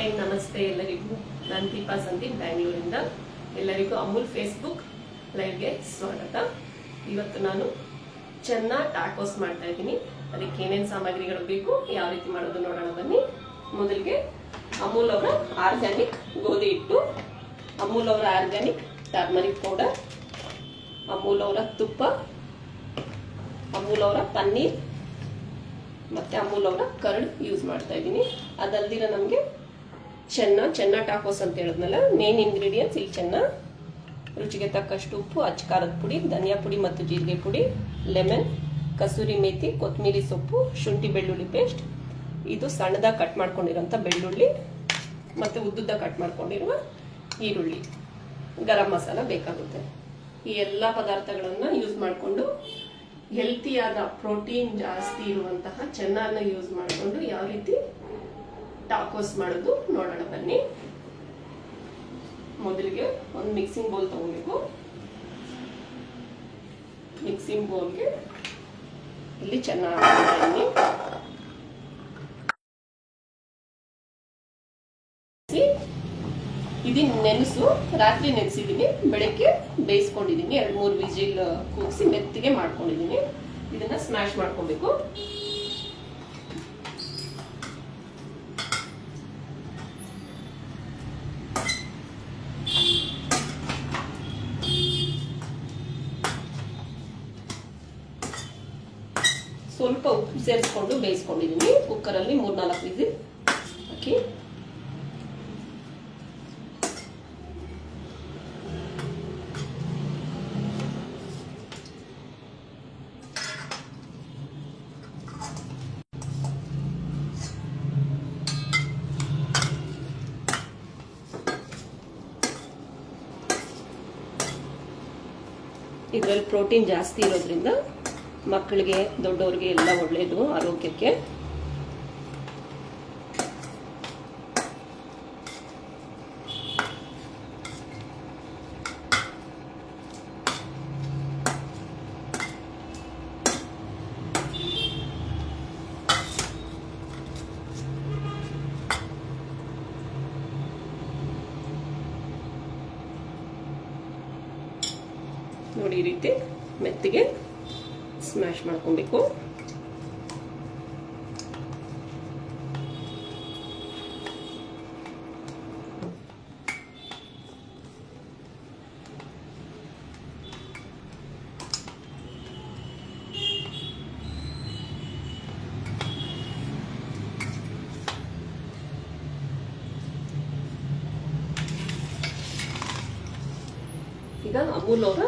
Hi ನಮಸ್ತೆ ಎಲ್ಲರಿಗೂ. ನಾನು ದೀಪಾ ಸಂದೀಪ್ ಬ್ಯಾಂಗ್ಳೂರಿಂದ. ಎಲ್ಲರಿಗೂ ಅಮೂಲ್ ಫೇಸ್ಬುಕ್ ಲೈವ್ಗೆ ಸ್ವಾಗತ. ಇವತ್ತು ನಾನು ಚೆನ್ನ ಟ್ಯಾಕೋಸ್ ಮಾಡ್ತಾ ಇದ್ದೀನಿ. ಅದಕ್ಕೆ ಏನೇನು ಸಾಮಗ್ರಿಗಳು ಬೇಕು, ಯಾವ ರೀತಿ ಮಾಡೋದು ನೋಡೋಣ ಬನ್ನಿ. ಮೊದಲಿಗೆ ಅಮೂಲ್ ಅವರ ಆರ್ಗ್ಯಾನಿಕ್ ಗೋಧಿ ಹಿಟ್ಟು, ಅಮೂಲ್ ಅವರ ಆರ್ಗ್ಯಾನಿಕ್ ಟರ್ಮರಿಕ್ ಪೌಡರ್, ಅಮೂಲ್ ಅವರ ತುಪ್ಪ, ಅಮೂಲ್ ಅವರ ಪನ್ನೀರ್ ಮತ್ತೆ ಅಮೂಲ್ ಅವರ ಕರ್ಡ್ ಯೂಸ್ ಮಾಡ್ತಾ ಇದ್ದೀನಿ. ಅದಲ್ದಿರ ನಮಗೆ ಚೆನ್ನ ಟಾಕೋಸ್ ಅಂತ ಹೇಳಿದ್ನಲ್ಲ, ಮೇನ್ ಇಂಗ್ರೀಡಿಯೆಂಟ್ಸ್ ಇಲ್ಲಿ ಚೆನ್ನ, ರುಚಿಗೆ ತಕ್ಕಷ್ಟು ಉಪ್ಪು, ಅಚ್ಚಕಾರದ ಪುಡಿ, ಧನಿಯಾ ಪುಡಿ ಮತ್ತು ಜೀರಿಗೆ ಪುಡಿ, ಲೆಮನ್, ಕಸೂರಿ ಮೇಥಿ, ಕೊತ್ತಂಬರಿ ಸೊಪ್ಪು, ಶುಂಠಿ ಬೆಳ್ಳುಳ್ಳಿ ಪೇಸ್ಟ್, ಇದು ಸಣ್ಣದಾಗಿ ಕಟ್ ಮಾಡ್ಕೊಂಡಿರೋಂಥ ಬೆಳ್ಳುಳ್ಳಿ ಮತ್ತು ಉದ್ದುದ್ದ ಕಟ್ ಮಾಡ್ಕೊಂಡಿರುವ ಈರುಳ್ಳಿ, ಗರಂ ಮಸಾಲ ಬೇಕಾಗುತ್ತೆ. ಈ ಎಲ್ಲ ಪದಾರ್ಥಗಳನ್ನು ಯೂಸ್ ಮಾಡಿಕೊಂಡು ಹೆಲ್ತಿಯಾದ ಪ್ರೋಟೀನ್ ಜಾಸ್ತಿ ಇರುವಂತಹ ಚೆನ್ನ ಯೂಸ್ ಮಾಡಿಕೊಂಡು ಯಾವ ರೀತಿ ಟಾಕೋಸ್ ಮಾಡೋದು ನೋಡೋಣ ಬನ್ನಿ. ಮೊದಲಿಗೆ ಒಂದು ಮಿಕ್ಸಿಂಗ್ ಬೌಲ್ ತಗೋಬೇಕು. ಮಿಕ್ಸಿಂಗ್ ಬೌಲ್ಗೆ ಇಲ್ಲಿ ಚೆನ್ನ ಹಾಕ್ತೀನಿ. ಇದನ್ನ ನೆನೆಸು, ರಾತ್ರಿ ನೆನೆಸಿದ್ದೀನಿ, ಬೆಳಗ್ಗೆ ಬೇಯಿಸ್ಕೊಂಡಿದ್ದೀನಿ. 2-3 ವಿಜಿಲ್ ಕೂಗಿಸಿ ಮೆತ್ತಿಗೆ ಮಾಡ್ಕೊಂಡಿದ್ದೀನಿ. ಇದನ್ನ ಸ್ಮ್ಯಾಶ್ ಮಾಡ್ಕೊಬೇಕು. ಸ್ವಲ್ಪ ಉಪ್ಪು ಸೇರಿಸ್ಕೊಂಡು ಬೇಯಿಸ್ಕೊಂಡಿದ್ದೀನಿ. ಕುಕ್ಕರಲ್ಲಿ 3-4 ವಿಜಿಲ್ ಹಾಕಿ ಇದರಲ್ಲಿ ಪ್ರೋಟೀನ್ ಜಾಸ್ತಿ ಇರೋದ್ರಿಂದ ಮಕ್ಕಳಿಗೆ, ದೊಡ್ಡವ್ರಿಗೆ ಎಲ್ಲ ಒಳ್ಳೆಯದು ಆರೋಗ್ಯಕ್ಕೆ. ನೋಡಿ, ಈ ರೀತಿ ಮೆತ್ತಿಗೆ ಸ್ಮ್ಯಾಶ್ ಮಾಡ್ಕೊಬೇಕು. ಈಗ ಅಮೂಲ್ ಅವರ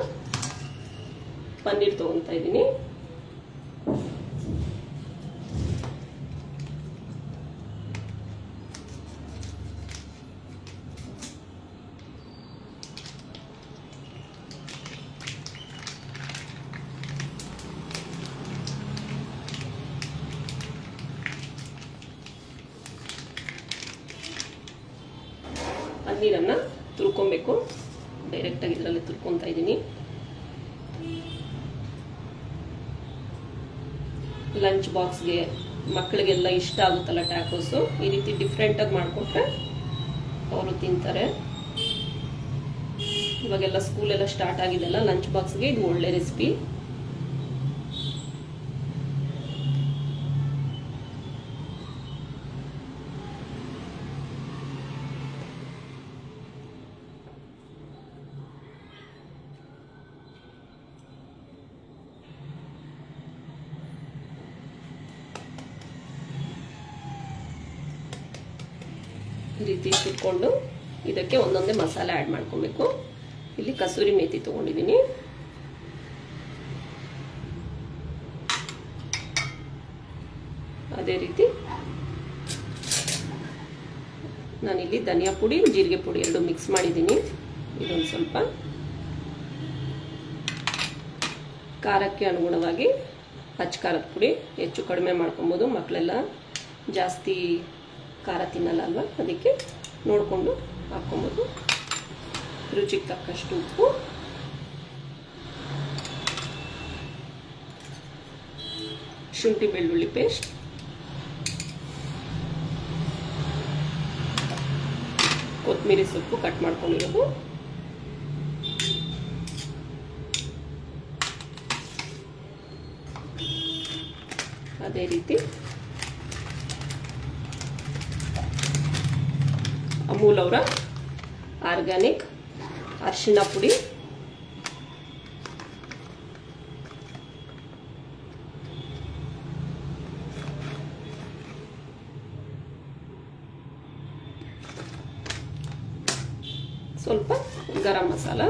ಪನ್ನೀರ್ ತಗೊಂತಾ ಇದ್ದೀನಿ. ಪನ್ನೀರನ್ನ ತುರ್ಕೊಬೇಕು. ಡೈರೆಕ್ಟಾಗಿ ಇದರಲ್ಲಿ ತುರ್ಕೊತಾ ಇದ್ದೀನಿ. ಲಂಚ್ ಬಾಕ್ಸ್ಗೆ ಮಕ್ಕಳಿಗೆಲ್ಲ ಇಷ್ಟ ಆಗುತ್ತಲ್ಲ ಟ್ಯಾಕೋಸು. ಈ ರೀತಿ ಡಿಫ್ರೆಂಟಾಗಿ ಮಾಡಿಕೊಟ್ರೆ ಅವರು ತಿಂತಾರೆ. ಇವಾಗೆಲ್ಲ ಸ್ಕೂಲೆಲ್ಲ ಸ್ಟಾರ್ಟ್ ಆಗಿದೆಲ್ಲ, ಲಂಚ್ ಬಾಕ್ಸ್ಗೆ ಇದು ಒಳ್ಳೆ ರೆಸಿಪಿ. ಈ ರೀತಿ ಇಟ್ಕೊಂಡು ಇದಕ್ಕೆ ಒಂದೊಂದೇ ಮಸಾಲೆ ಆ್ಯಡ್ ಮಾಡ್ಕೊಬೇಕು. ಇಲ್ಲಿ ಕಸೂರಿ ಮೇಥಿ ತೊಗೊಂಡಿದ್ದೀನಿ. ಅದೇ ರೀತಿ ನಾನಿಲ್ಲಿ ಧನಿಯಾ ಪುಡಿ, ಜೀರಿಗೆ ಪುಡಿ 2 ಮಿಕ್ಸ್ ಮಾಡಿದ್ದೀನಿ. ಇದೊಂದು ಸ್ವಲ್ಪ ಖಾರಕ್ಕೆ ಅನುಗುಣವಾಗಿ ಅಚ್ಚಕಾರದ ಪುಡಿ ಹೆಚ್ಚು ಕಡಿಮೆ ಮಾಡ್ಕೊಬೋದು. ಮಕ್ಕಳೆಲ್ಲ ಜಾಸ್ತಿ ಖಾರ ತಿನ್ನಲ್ಲ ಅಲ್ವಾ, ಅದಕ್ಕೆ ನೋಡಿಕೊಂಡು ಹಾಕ್ಕೊಬೋದು. ರುಚಿಗೆ ತಕ್ಕಷ್ಟು ಉಪ್ಪು, ಶುಂಠಿ ಬೆಳ್ಳುಳ್ಳಿ ಪೇಸ್ಟ್, ಕೊತ್ತಂಬರಿ ಸೊಪ್ಪು ಕಟ್ ಮಾಡ್ಕೊಂಡಿರೋದು, ಅದೇ ರೀತಿ ಅಮೂಲ್ ಅವರ ಆರ್ಗ್ಯಾನಿಕ್ ಅರಿಶಿಣ ಪುಡಿ, ಸ್ವಲ್ಪ ಗರಂ ಮಸಾಲ,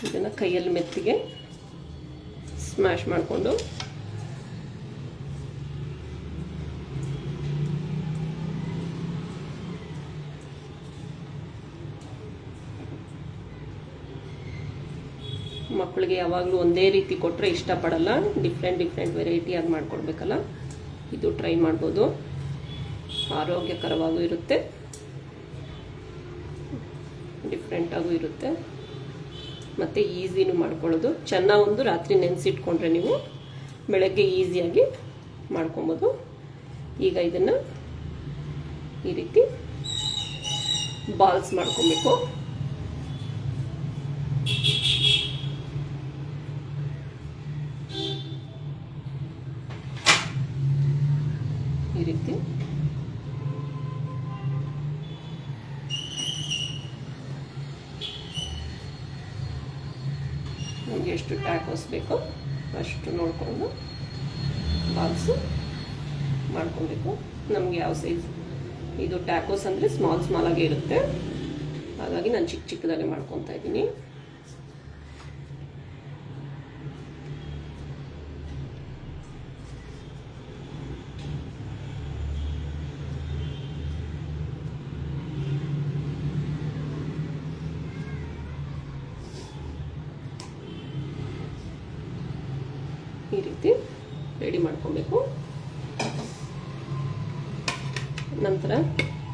ಇದನ್ನು ಕೈಯಲ್ಲಿ ಮೆತ್ತಿಗೆ ಸ್ಮ್ಯಾಶ್ ಮಾಡಿಕೊಂಡು ಮಕ್ಕಳಿಗೆ ಯಾವಾಗಲೂ ಒಂದೇ ರೀತಿ ಕೊಟ್ಟರೆ ಇಷ್ಟಪಡಲ್ಲ, ಡಿಫ್ರೆಂಟ್ ವೆರೈಟಿಯಾಗಿ ಮಾಡಿಕೊಡ್ಬೇಕಲ್ಲ. ಇದು ಟ್ರೈ ಮಾಡ್ಬೋದು, ಆರೋಗ್ಯಕರವಾಗೂ ಇರುತ್ತೆ, ಡಿಫ್ರೆಂಟಾಗೂ ಇರುತ್ತೆ, ಮತ್ತು ಈಸಿನೂ ಮಾಡ್ಕೊಳ್ಳೋದು. ಚೆನ್ನಾಗಿ ಒಂದು ರಾತ್ರಿ ನೆನೆಸಿಟ್ಕೊಂಡ್ರೆ ನೀವು ಬೆಳಗ್ಗೆ ಈಸಿಯಾಗಿ ಮಾಡ್ಕೊಬೋದು. ಈಗ ಇದನ್ನು ಈ ರೀತಿ ಬಾಲ್ಸ್ ಮಾಡ್ಕೊಬೇಕು. ಈ ರೀತಿ ನಮಗೆ ಎಷ್ಟು ಟ್ಯಾಕೋಸ್ ಬೇಕೋ ಅಷ್ಟು ನೋಡಿಕೊಂಡು ಬಾಲ್ಸು ಮಾಡ್ಕೊಬೇಕು. ನಮಗೆ ಯಾವ ಸೈಜ್, ಇದು ಟ್ಯಾಕೋಸ್ ಅಂದರೆ ಸ್ಮಾಲ್ ಆಗೇ ಇರುತ್ತೆ, ಹಾಗಾಗಿ ನಾನು ಚಿಕ್ಕದಾಗೆ ಮಾಡ್ಕೊತಾ ಇದ್ದೀನಿ. ಈ ರೀತಿ ರೆಡಿ ಮಾಡ್ಕೊಬೇಕು. ನಂತರ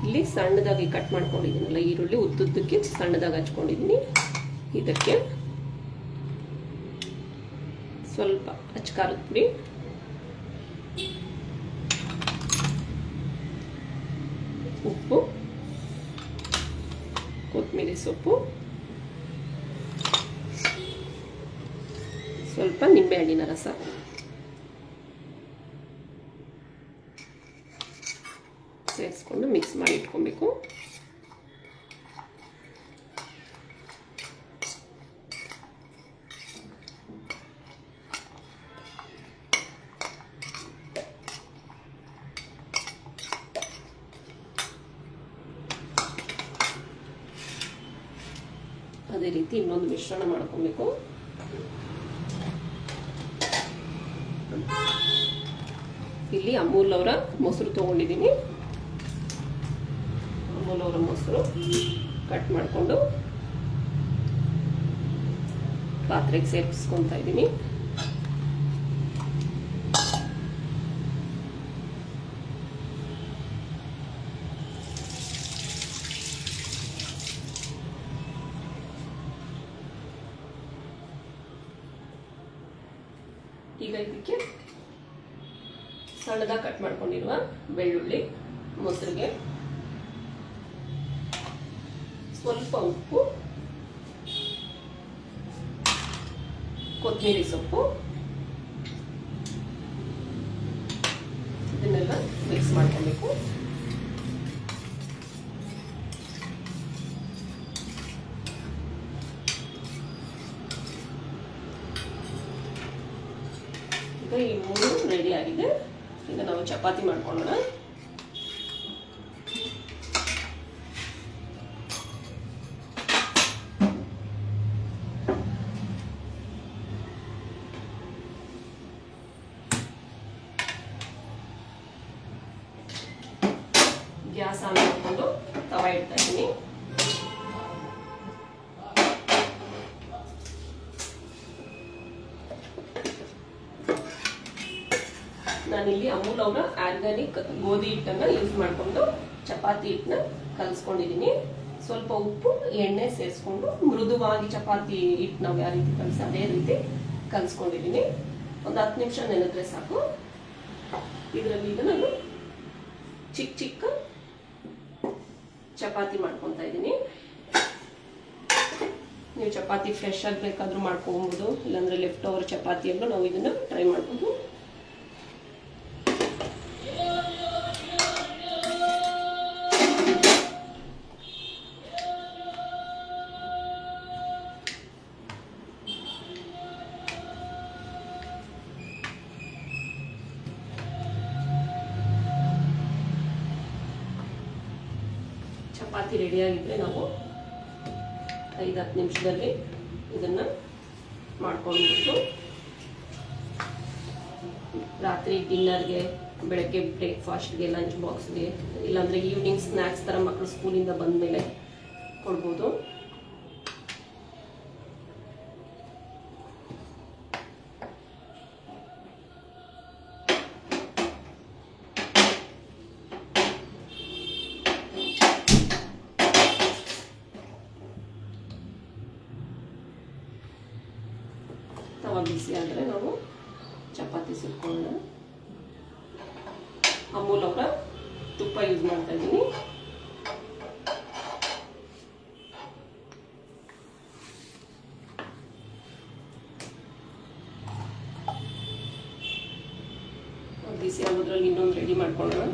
ಇಲ್ಲಿ ಸಣ್ಣದಾಗಿ ಕಟ್ ಮಾಡ್ಕೊಂಡಿದ್ದೀನಲ್ಲ ಈರುಳ್ಳಿ, ಉದ್ದುದ್ದಕ್ಕೆ ಸಣ್ಣದಾಗಿ ಹಚ್ಕೊಂಡಿದ್ದೀನಿ. ಇದಕ್ಕೆ ಸ್ವಲ್ಪ ಅಚ್ಚಕಾರದ ಪುಡಿ, ಉಪ್ಪು, ಕೊತ್ತಂಬರಿ ಸೊಪ್ಪು, ಸ್ವಲ್ಪ ನಿಂಬೆಹಣ್ಣಿನ ರಸ, ಸೇರಿಸ್ಕೊಂಡು ಮಿಕ್ಸ್ ಮಾಡಿ ಇಟ್ಕೊಬೇಕು. ಅದೇ ರೀತಿ ಇನ್ನೊಂದು ಮಿಶ್ರಣ ಮಾಡ್ಕೊಬೇಕು. ಇಲ್ಲಿ ಅಮೂಲ್ ಅವರ ಮೊಸರು ತಗೊಂಡಿದ್ದೀನಿ. ಅಮೂಲ್ ಅವರ ಮೊಸರು ಕಟ್ ಮಾಡಿಕೊಂಡು ಪಾತ್ರೆಗೆ ಸೇರಿಸ್ಕೊತಾ ಇದ್ದೀನಿ. ಈಗ ಇದಕ್ಕೆ ಸಣ್ಣದಾಗಿ ಕಟ್ ಮಾಡ್ಕೊಂಡಿರುವ ಬೆಳ್ಳುಳ್ಳಿ, ಮೊಸರಿಗೆ ಸ್ವಲ್ಪ ಉಪ್ಪು, ಕೊತ್ತಂಬರಿ ಸೊಪ್ಪು, ಇದನ್ನೆಲ್ಲ ಮಿಕ್ಸ್ ಮಾಡ್ಕೊಬೇಕು. ಈಗ ಈ ಮೂರು ರೆಡಿ ಆಗಿದೆ. ಈಗ ನಾವು ಚಪಾತಿ ಮಾಡ್ಕೊಳ್ಳೋಣ. ಗ್ಯಾಸ್ ಆನ್ ಮಾಡಿಕೊಂಡು ತವಾ ಇಡ್ತಾ ಇದ್ದೀನಿ. ನಾನಿಲ್ಲಿ ಅಮೂಲ್ ಅವರ ಆರ್ಗ್ಯಾನಿಕ್ ಗೋಧಿ ಹಿಟ್ಟನ್ನು ಯೂಸ್ ಮಾಡಿಕೊಂಡು ಚಪಾತಿ ಹಿಟ್ಟನ್ನ ಕಲಿಸ್ಕೊಂಡಿದ್ದೀನಿ. ಸ್ವಲ್ಪ ಉಪ್ಪು ಎಣ್ಣೆ ಸೇರಿಸ್ಕೊಂಡು ಮೃದುವಾಗಿ ಚಪಾತಿ ಹಿಟ್ಟು ನಾವು ಯಾವ ರೀತಿ ಕಲಸಿ ಅದೇ ರೀತಿ ಕಲಿಸ್ಕೊಂಡಿದ್ದೀನಿ. ಒಂದು 10 ನಿಮಿಷ ನೆನೆದ್ರೆ ಸಾಕು. ಇದರಲ್ಲಿ ಈಗ ನಾನು ಚಿಕ್ಕ ಚಿಕ್ಕ ಚಪಾತಿ ಮಾಡ್ಕೊತಾ ಇದ್ದೀನಿ. ನೀವು ಚಪಾತಿ ಫ್ರೆಶ್ ಆಗಿ ಬೇಕಾದ್ರೂ ಮಾಡ್ಕೊಬೋದು, ಇಲ್ಲಾಂದ್ರೆ ಲೆಫ್ಟ್ ಓವರ್ ಚಪಾತಿಯನ್ನು ನಾವು ಇದನ್ನು ಟ್ರೈ ಮಾಡ್ಬೋದು. ಚಪಾತಿ ರೆಡಿಯಾಗಿದ್ದರೆ ನಾವು 5-10 ನಿಮಿಷದಲ್ಲಿ ಇದನ್ನು ಮಾಡ್ಕೊಂಡ್ಬಿಟ್ಟು ರಾತ್ರಿ ಡಿನ್ನರ್ಗೆ, ಬೆಳಗ್ಗೆ ಬ್ರೇಕ್ಫಾಸ್ಟ್ಗೆ, ಲಂಚ್ ಬಾಕ್ಸ್ಗೆ, ಇಲ್ಲಾಂದರೆ ಈವ್ನಿಂಗ್ ಸ್ನ್ಯಾಕ್ಸ್ ಥರ ಮಕ್ಕಳು ಸ್ಕೂಲಿಂದ ಬಂದ ಮೇಲೆ ಕೊಡ್ಬೋದು. ತವ ಬಿಸಿ ಆದರೆ ನಾವು ಚಪಾತಿ ಸುಟ್ಕೊಳ್ಳೋಣ. ಅಮೂಲ್ ಅವರ ತುಪ್ಪ ಯೂಸ್ ಮಾಡ್ತಾ ಇದ್ದೀನಿ. ಬಿಸಿ ಆಗೋದ್ರಲ್ಲಿ ಇನ್ನೊಂದು ರೆಡಿ ಮಾಡ್ಕೊಳ್ಳೋಣ.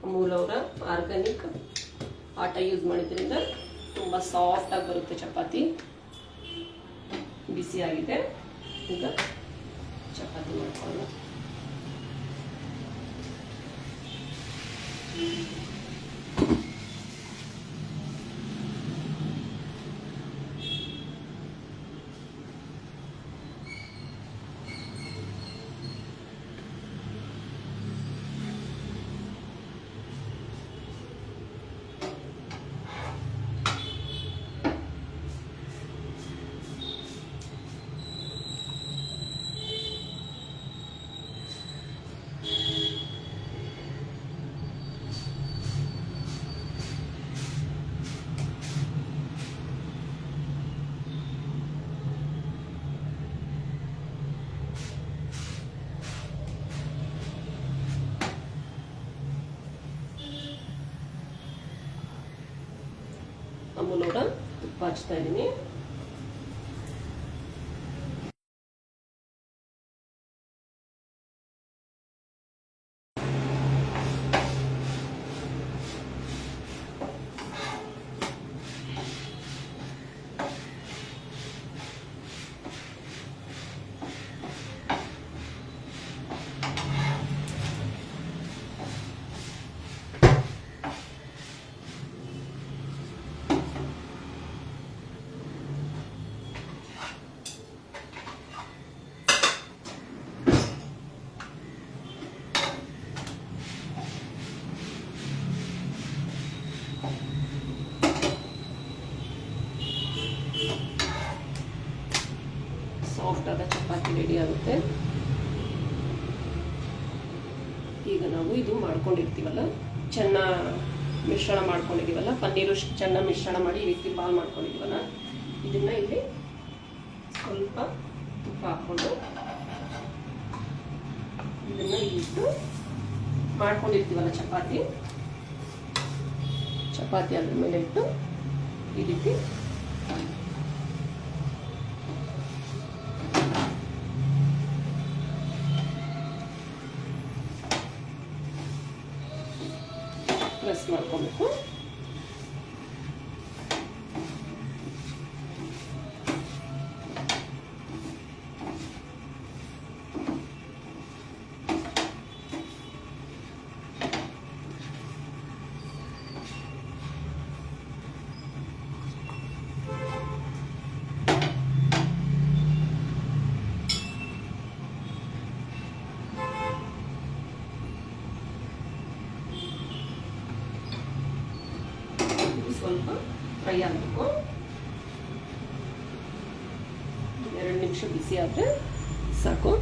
ಅಮೂಲ್ ಅವರ ಆರ್ಗ್ಯಾನಿಕ್ ಆಟ ಯೂಸ್ ಮಾಡಿದ್ರಿಂದ ತುಂಬ ಸಾಫ್ಟಾಗಿ ಬರುತ್ತೆ ಚಪಾತಿ. ಬಿಸಿಯಾಗಿದೆ, ಈಗ ಚಪಾತಿ ಮಾಡ್ಕೊಳ್ಳೋಣ. ಅಮೂಲ್ ಅವರ ತುಪ್ಪ ಹಚ್ತಾ ಇದ್ದೀನಿ. ಸಾಫ್ಟ್ ಆದ ಚಪಾತಿ ರೆಡಿ ಆಗುತ್ತೆ. ಈಗ ನಾವು ಇದು ಮಾಡ್ಕೊಂಡಿರ್ತೀವಲ್ಲ, ಚೆನ್ನ ಮಿಶ್ರಣ ಮಾಡ್ಕೊಂಡಿದ್ದೀವಲ್ಲ, ಪನ್ನೀರು ಚೆನ್ನ ಮಿಶ್ರಣ ಮಾಡಿ ಈ ರೀತಿ ಬಾಲ್ ಮಾಡ್ಕೊಂಡಿದ್ದೀವಲ್ಲ, ಇದನ್ನ ಇಲ್ಲಿ ಸ್ವಲ್ಪ ತುಪ್ಪ ಹಾಕ್ಕೊಂಡು ಇದನ್ನ ಇಟ್ಟು ಮಾಡ್ಕೊಂಡಿರ್ತೀವಲ್ಲ ಚಪಾತಿ ಅದ್ರ ಮೇಲೆ ಇಟ್ಟು ಈ ರೀತಿ ಪ್ರೆಸ್ ಮಾಡ್ಕೊಬೇಕು. ಫ್ರೈ ಆಗಬೇಕು. 2 ನಿಮಿಷ ಬಿಸಿ ಆದರೆ ಸಾಕು.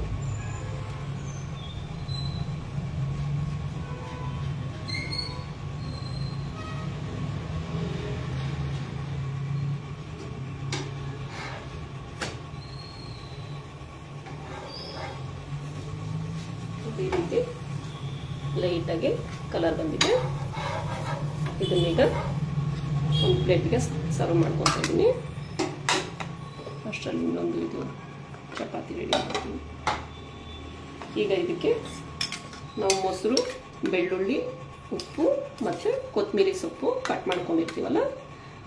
ಈ ರೀತಿ ಲೈಟಾಗಿ ಕಲರ್ ಬಂದಿದೆ. ಇದನ್ನೀಗ ಒಂದು ಪ್ಲೇಟ್ಗೆ ಸರ್ವ್ ಮಾಡ್ಕೊತಾ ಇದ್ದೀನಿ. ಅಷ್ಟರಲ್ಲಿ ಇನ್ನೊಂದು ಇದು ಚಪಾತಿ ರೆಡಿ ಮಾಡ್ತೀನಿ. ಈಗ ಇದಕ್ಕೆ ನಾವು ಮೊಸರು, ಬೆಳ್ಳುಳ್ಳಿ, ಉಪ್ಪು ಮತ್ತು ಕೊತ್ತಂಬರಿ ಸೊಪ್ಪು ಕಟ್ ಮಾಡ್ಕೊಂಡಿರ್ತೀವಲ್ಲ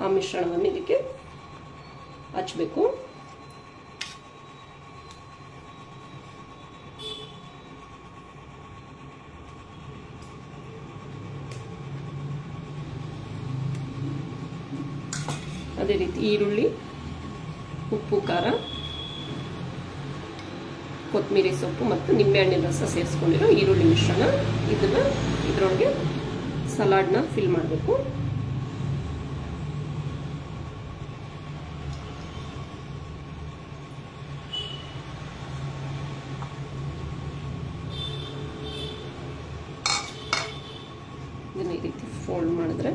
ಆ ಮಿಶ್ರಣವನ್ನು ಇದಕ್ಕೆ ಹಚ್ಚಬೇಕು. ಅದೇ ರೀತಿ ಈರುಳ್ಳಿ, ಉಪ್ಪು, ಖಾರ, ಕೊತ್ತಂಬರಿ ಸೊಪ್ಪು ಮತ್ತು ನಿಂಬೆಹಣ್ಣಿನ ರಸ ಸೇರಿಸ್ಕೊಂಡಿರೋ ಈರುಳ್ಳಿ ಮಿಶ್ರಣ, ಇದನ್ನು ಇದರೊಳಗೆ ಸಲಾಡ್ನ ಫಿಲ್ ಮಾಡಬೇಕು. ಇದನ್ನು ಈ ರೀತಿ ಫೋಲ್ಡ್ ಮಾಡಿದ್ರೆ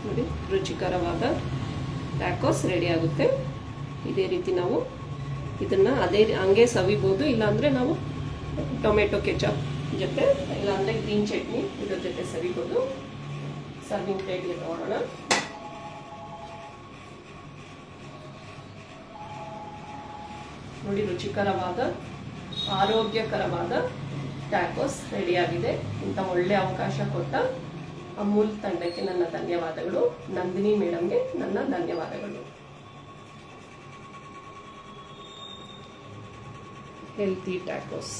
ನೋಡಿ ರುಚಿಕರವಾದ ಟ್ಯಾಕೋಸ್ ರೆಡಿ ಆಗುತ್ತೆ. ಇದೇ ರೀತಿ ನಾವು ಇದನ್ನು ಹಂಗೆ ಸವಿಬೋದು, ಇಲ್ಲಾಂದರೆ ನಾವು ಟೊಮೆಟೊ ಕೆಚಪ್ ಜೊತೆ ಇಲ್ಲಾಂದರೆ ಗ್ರೀನ್ ಚಟ್ನಿ ಇದ್ರ ಜೊತೆ ಸವಿಬೋದು. ಸರ್ವಿಂಗ್ ಪ್ಲೇಟ್ಗೆ ತಗೊಳ್ಳೋಣ. ನೋಡಿ ರುಚಿಕರವಾದ ಆರೋಗ್ಯಕರವಾದ ಟ್ಯಾಕೋಸ್ ರೆಡಿಯಾಗಿದೆ. ಇಂಥ ಒಳ್ಳೆ ಅವಕಾಶ ಕೊಟ್ಟ ಅಮೂಲ್ ತಂಡಕ್ಕೆ ನನ್ನ ಧನ್ಯವಾದಗಳು. ನಂದಿನಿ ಮೇಡಮ್ಗೆ ನನ್ನ ಧನ್ಯವಾದಗಳು. Healthy tacos.